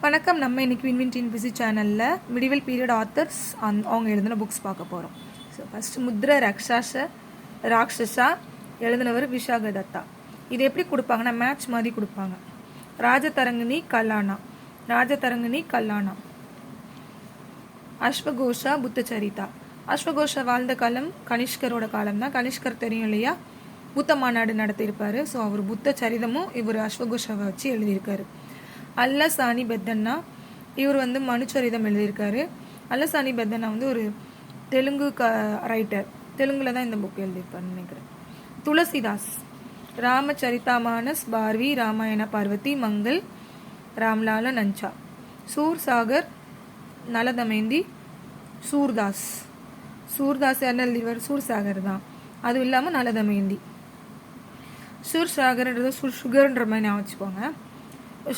வணக்கம். நம்ம இன்னைக்கு வின்வின் டிஎன்பிஎஸ்சி சேனலில் மிடிவல் பீரியட் ஆத்தர்ஸ் அவங்க எழுதின புக்ஸ் பார்க்க போகிறோம். ஸோ ஃபஸ்ட்டு முத்ர ராக்ஷசா எழுதினவர் விஷாகதத்தா. இது எப்படி கொடுப்பாங்கன்னா மேட்ச் மாதிரி கொடுப்பாங்க. ராஜதரங்கினி கல்லானா. அஸ்வகோஷா புத்தச்சரிதா. அஸ்வகோஷா வாழ்ந்த காலம் கனிஷ்கரோட காலம் தான். கனிஷ்கர் தெரியும் இல்லையா, புத்த மாநாடு நடத்தியிருப்பார். ஸோ அவர் புத்த சரிதமும் இவர் அஸ்வகோஷாவை வச்சு எழுதியிருக்காரு. அல்லசானி பெத்தன்னா இவர் மனுச்சரிதம் எழுதியிருக்காரு. அல்லசானி பெத்தன்னா ஒரு தெலுங்கு ரைட்டர். தெலுங்குல தான் இந்த புக் எழுதியிருப்பாருன்னு நினைக்கிறேன். துளசிதாஸ் ராமச்சரிதாமானஸ் பார்வி ராமாயண பார்வதி மங்கள் ராம்லால நஞ்சா. சூர்சாகர் நலதமேந்தி சூர்தாஸ் என்ன எழுதிவார்? சூர்சாகர் தான். அதுவும் இல்லாமல் நலதமேந்தி. சூர்சாகர்ன்றது சுகர்ன்ற மாதிரி நான் வச்சுக்கோங்க.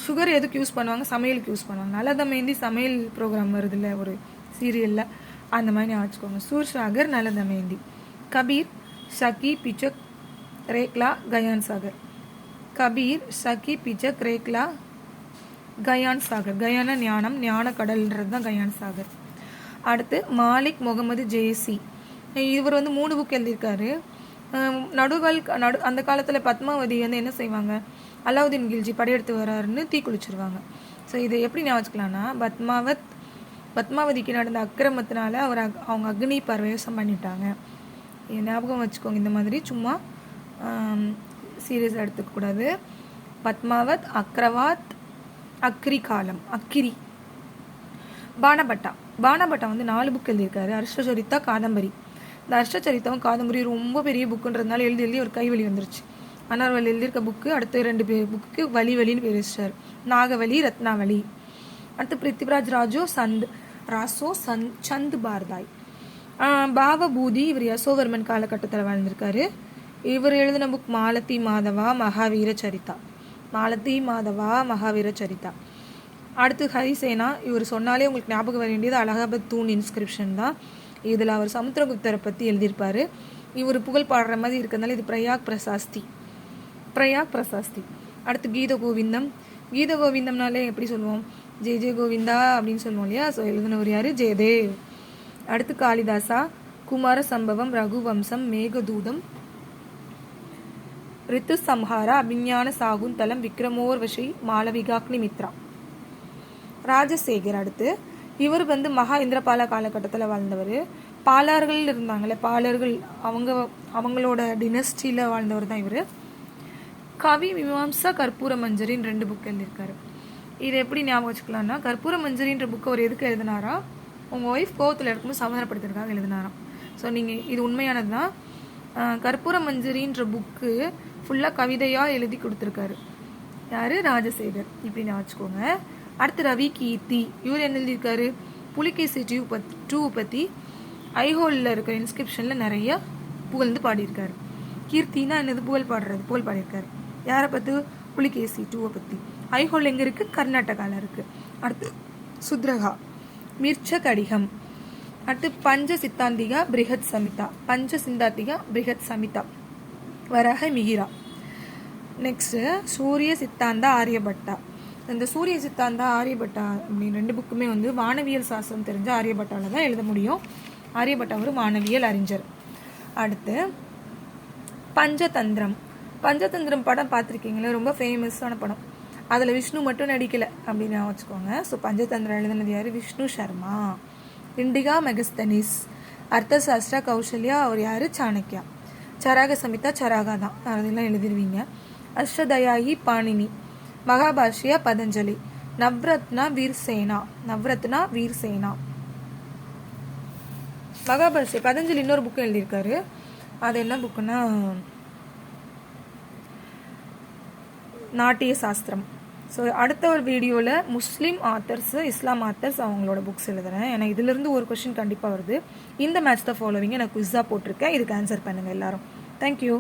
சுகர் எதுக்கு யூஸ் பண்ணுவாங்க? சமையலுக்கு யூஸ் பண்ணுவாங்க. நலதமேந்தி சமையல் ப்ரோக்ராம் வருது இல்லை ஒரு சீரியலில், அந்த மாதிரி நான் வச்சுக்கோங்க. சூர்சாகர் நலதமேந்தி. கபீர் ஷக்கி பிச்சக் ரேக்லா கயான் சாகர். கயானா ஞானம், ஞான கடல்ன்றது தான் கயான் சாகர். அடுத்து மாலிக் முகமது ஜேசி. இவர் 3 புக் எழுதியிருக்காரு. அந்த காலத்தில் பத்மாவதி என்ன செய்வாங்க, அலாவுதீன் கில்ஜி படையெடுத்து வர்றாருன்னு தீ குளிச்சிருவாங்க. ஸோ இதை எப்படி நான் வச்சுக்கலாம்னா, பத்மாவதிக்கு நடந்த அக்கிரமத்தினால அவங்க அக்னி பரவேசம் பண்ணிட்டாங்க. ஞாபகம் வச்சுக்கோங்க. இந்த மாதிரி சும்மா சீரியஸாக எடுத்துக்கக்கூடாது. பத்மாவத், அக்ரவாத், அக்கிரி. பானபட்டா 4 புக் எழுதியிருக்காரு. அர்ஷச்சரித்தா காதம்பரி. இந்த அர்ஷச்சரித்தாவும் காதம்பரி ரொம்ப பெரிய புக்குன்றதுனால எழுதி ஒரு கைவலி வந்துருச்சு. ஆனால் அவர் எழுதியிருக்க புக்கு அடுத்து 2 புக்கு வலின்னு பேர் வச்சிட்டார். நாகவலி, ரத்னாவலி. அடுத்து பிருத்திவிராஜ் சந்த் பார்தாய். பாவபூதி இவர் யசோவர்மன் காலகட்டத்தில் வாழ்ந்திருக்காரு. இவர் எழுதின புக் மாலதி மாதவா மகாவீர சரிதா. அடுத்து ஹரிசேனா. இவர் சொன்னாலே உங்களுக்கு ஞாபகம் வர வேண்டியது அலகாபாத் தூண் இன்ஸ்கிரிப்ஷன் தான். இதில் அவர் சமுத்திரகுப்தரை பற்றி எழுதியிருப்பார். இவர் புகழ் பாடுற மாதிரி இருக்கிறதுனால இது பிரயாக் பிரசாஸ்தி. அடுத்து கீத கோவிந்தம்னாலே எப்படி சொல்லுவோம்? ஜெய கோவிந்தா அப்படின்னு சொல்லுவோம் இல்லையா. ஸோ எழுதினவர் யார்? ஜெயதேவ். அடுத்து காளிதாசா குமார சம்பவம், ரகுவம்சம், மேகதூதம், ரித்து சம்ஹாரா, அபிஞான சாகுந்தலம், விக்ரமோர்வஷி, மாளவிகாக்னி மித்ரா. ராஜசேகர். அடுத்து இவர் மகா இந்திரபால காலகட்டத்தில் வாழ்ந்தவர். பாலார்கள் இருந்தாங்களே, பாலர்கள் அவங்களோட டினஸ்டியில் வாழ்ந்தவர் தான் இவர். கவி மீமாம்சா கற்பூர மஞ்சரின்னு 2 புக் எழுதியிருக்காரு. இதை எப்படி ஞாபகம் வச்சுக்கலாம்னா, கற்பூர மஞ்சரின்ற புக்கு அவர் எதுக்கு எழுதினாரா, உங்கள் ஒய்ஃப் கோவத்தில் இருக்கும்போது சமாதானப்படுத்துறதுக்காக எழுதினாராம். ஸோ நீங்கள் இது உண்மையானது தான். கற்பூர மஞ்சரின்ற புக்கு ஃபுல்லாக கவிதையாக எழுதி கொடுத்துருக்காரு. யார்? ராஜசேகர். இப்படி நான் வச்சுக்கோங்க. அடுத்து ரவி கீர்த்தி. இவர் என்ன எழுதியிருக்காரு? புலிகேசி 2 பற்றி ஐஹோலில் இருக்கிற இன்ஸ்கிரிப்ஷனில் நிறைய புகழ்ந்து பாடியிருக்காரு. கீர்த்தினா என்னது? புகழ் பாடியிருக்காரு. யாரை பற்றி? புலிகேசி 2 பற்றி. ஐஹோல் எங்கே இருக்குது? கர்நாடகாவில் இருக்குது. அடுத்து சுத்ரகா மிர்ச்ச கடிகம். அடுத்து பஞ்சசித்தாந்திகா பிரிஹத் சமிதா. வரக மிகிரா. நெக்ஸ்ட்டு சூரிய சித்தாந்தா ஆரியபட்டா. இந்த சூரிய சித்தாந்தா ஆரியபட்டா அப்படின்னு 2 புக்குமே வானவியல் சாஸ்திரம் தெரிஞ்ச ஆரியபட்டாவில் தான் எழுத முடியும். ஆரியபட்டா ஒரு வானவியல் அறிஞர். அடுத்து பஞ்சதந்திரம் படம் பார்த்துருக்கீங்களே, ரொம்ப ஃபேமஸான படம். அதில் விஷ்ணு மட்டும் நடிக்கலை அப்படின்னு வச்சுக்கோங்க. ஸோ பஞ்சதந்திரம் எழுதினது யார்? விஷ்ணு சர்மா. இண்டிகா மெகஸ்தனிஸ். அர்த்தசாஸ்திரா கௌசல்யா. அவர் யார்? சாணக்கியா. சராக சமிதா சராகா தான். அதெல்லாம் எழுதிடுவீங்க. அஷ்டதயாயி பாணினி. மகாபாஷ்யா பதஞ்சலி. நவ்ரத்னா வீர்சேனா. மகாபாஷ்யா பதஞ்சலி இன்னொரு புக்கு எழுதியிருக்காரு. அது என்ன புக்குன்னா நாட்டிய சாஸ்திரம். ஸோ அடுத்த ஒரு வீடியோவில் முஸ்லீம் ஆத்தர்ஸ், இஸ்லாம் ஆத்தர்ஸ் அவங்களோட புக்ஸ் எழுதுறேன். ஏன்னா இதிலிருந்து ஒரு கொஸ்டின் கண்டிப்பாக வருது. இந்த மேட்ச் தான் ஃபாலோவிங்க நான் குவிஸாக போட்டிருக்கேன். இதுக்கு ஆன்சர் பண்ணுங்கள் எல்லாரும். தேங்க்யூ.